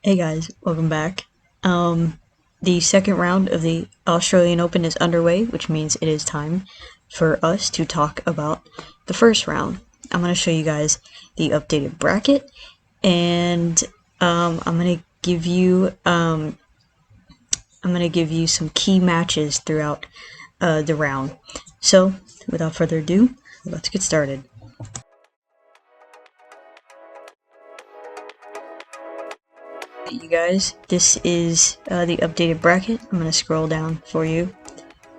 Hey guys, welcome back. The second round of the Australian Open is underway, which means it is time for us to talk about the first round. I'm going to show you guys the updated bracket, and I'm going to give you some key matches throughout the round. So, without further ado, let's get started. You guys, this is the updated bracket. I'm gonna scroll down for you,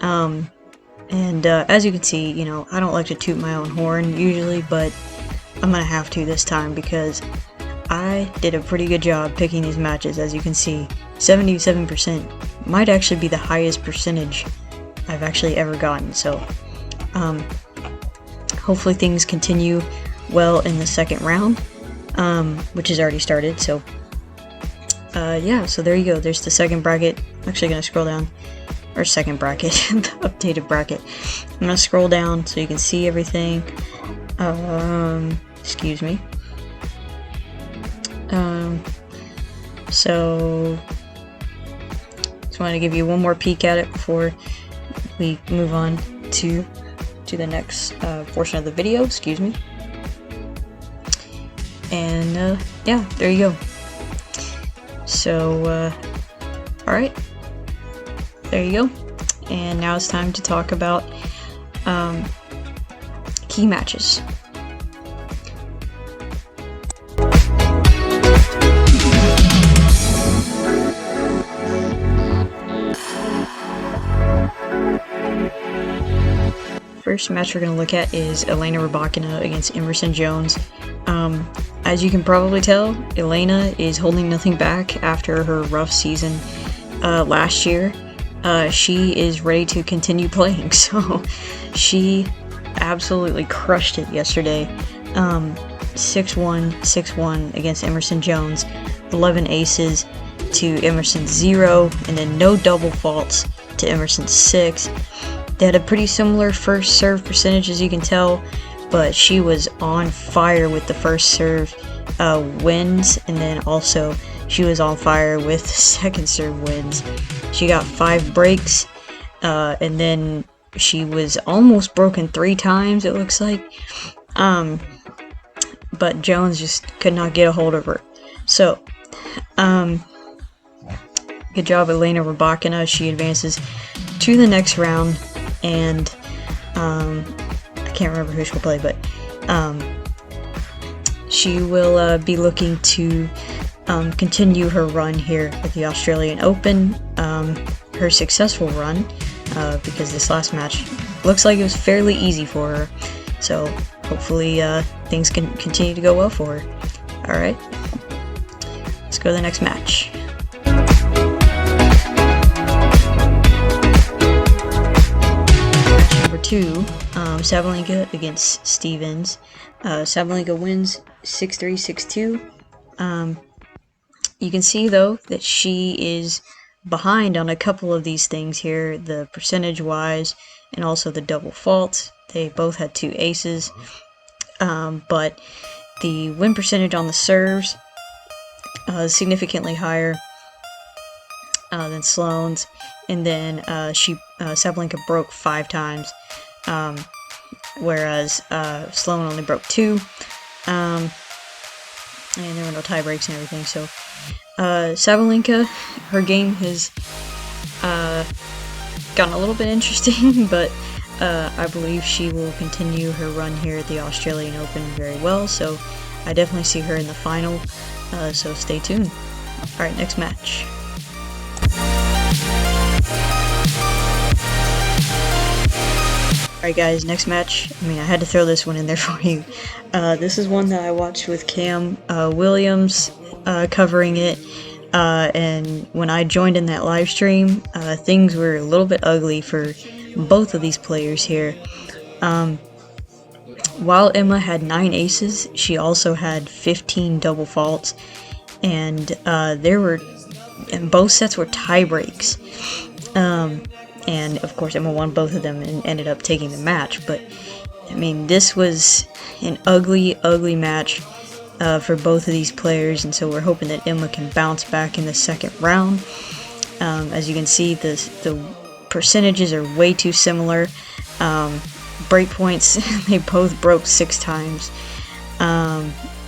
and as you can see, I don't like to toot my own horn usually, but I'm gonna have to this time because I did a pretty good job picking these matches. As you can see, 77% might actually be the highest percentage I've actually ever gotten, so hopefully things continue well in the second round, which has already started. So yeah, so there you go. There's the second bracket. I'm actually going to scroll down. Or second bracket. The updated bracket. I'm going to scroll down so you can see everything. Excuse me. So just want to give you one more peek at it before we move on to the next portion of the video. Excuse me. And yeah, there you go. So, alright, there you go, and now it's time to talk about key matches. First match we're going to look at is Elena Rybakina against Emerson Jones. As you can probably tell, Elena is holding nothing back after her rough season last year. She is ready to continue playing, so she absolutely crushed it yesterday. 6-1, 6-1 against Emerson Jones, 11 aces to Emerson's 0, and then no double faults to Emerson's 6. They had a pretty similar first serve percentage, as you can tell, but she was on fire with the first serve wins, and then also she was on fire with second serve wins. She got 5 breaks, and then she was almost broken 3 times, it looks like, but Jones just could not get a hold of her. So good job, Elena Rybakina. She advances to the next round, and I can't remember who she'll play, but she will be looking to continue her run here at the Australian Open, her successful run, because this last match looks like it was fairly easy for her, so hopefully things can continue to go well for her. Alright, let's go to the next match. Number 2, Sabalenka against Stevens. Sabalenka wins 6-3, 6-2. You can see though that she is behind on a couple of these things here, the percentage wise and also the double faults. They both had 2 aces, but the win percentage on the serves is significantly higher than Sloane's, and then Sabalenka broke 5 times, whereas Sloane only broke 2, and there were no tie breaks and everything. So Sabalenka, her game has gotten a little bit interesting, but I believe she will continue her run here at the Australian Open very well, so I definitely see her in the final, so stay tuned. Alright, next match. Alright guys, next match. I mean, I had to throw this one in there for you. This is one that I watched with Cam Williams covering it, and when I joined in that live stream, things were a little bit ugly for both of these players here. While Emma had 9 aces, she also had 15 double faults, and both sets were tie breaks. And of course Emma won both of them and ended up taking the match, but I mean, this was an ugly match. for both of these players, and so we're hoping that Emma can bounce back in the second round. As you can see, the percentages are way too similar. Breakpoints, they both broke 6 times.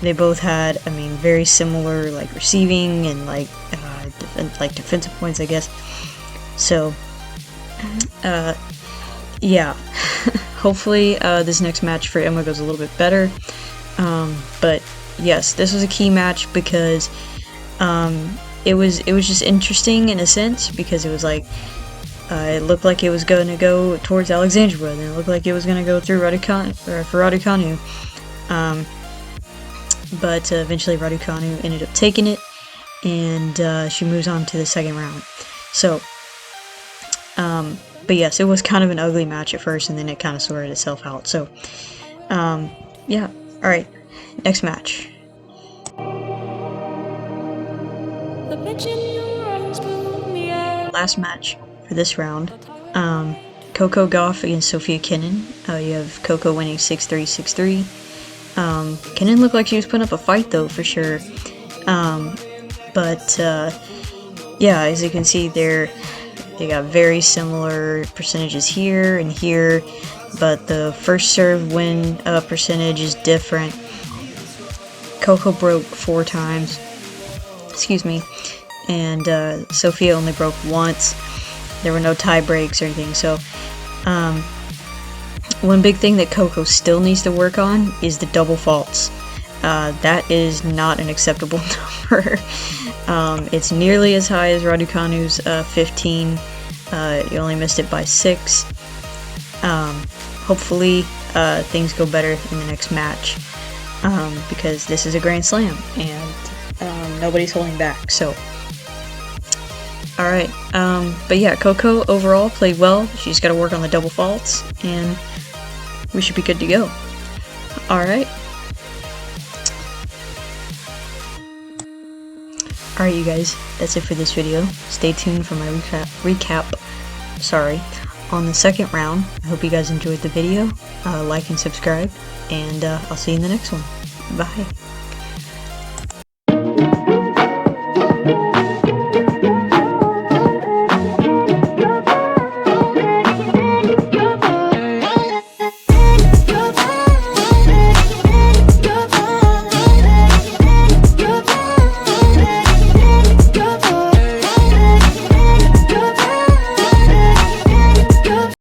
They both had, I mean, very similar like receiving and like defensive points, I guess. So yeah, hopefully this next match for Emma goes a little bit better. But yes, this was a key match because it was just interesting in a sense, because it was like it looked like it was going to go towards Alexandra, and it looked like it was going to go through Raducanu. But eventually Raducanu ended up taking it, and she moves on to the second round. So, but yes, it was kind of an ugly match at first, and then it kind of sorted itself out. So, yeah, alright, next match. Last match for this round, Coco Gauff against Sofia Kenin. You have Coco winning 6-3, 6-3. Kenin looked like she was putting up a fight though, for sure. But yeah, as you can see there, they got very similar percentages here and here, but the first serve win percentage is different. Coco broke 4 times, excuse me, and Sofia only broke once. There were no tie breaks or anything. So one big thing that Coco still needs to work on is the double faults. That is not an acceptable number. It's nearly as high as Raducanu's 15. You only missed it by 6. Hopefully things go better in the next match, because this is a Grand Slam and nobody's holding back. So alright, but yeah, Coco overall played well. She's got to work on the double faults, and we should be good to go. Alright. Alright, you guys, that's it for this video. Stay tuned for my recap on the second round. I hope you guys enjoyed the video. Like and subscribe, and I'll see you in the next one. Bye.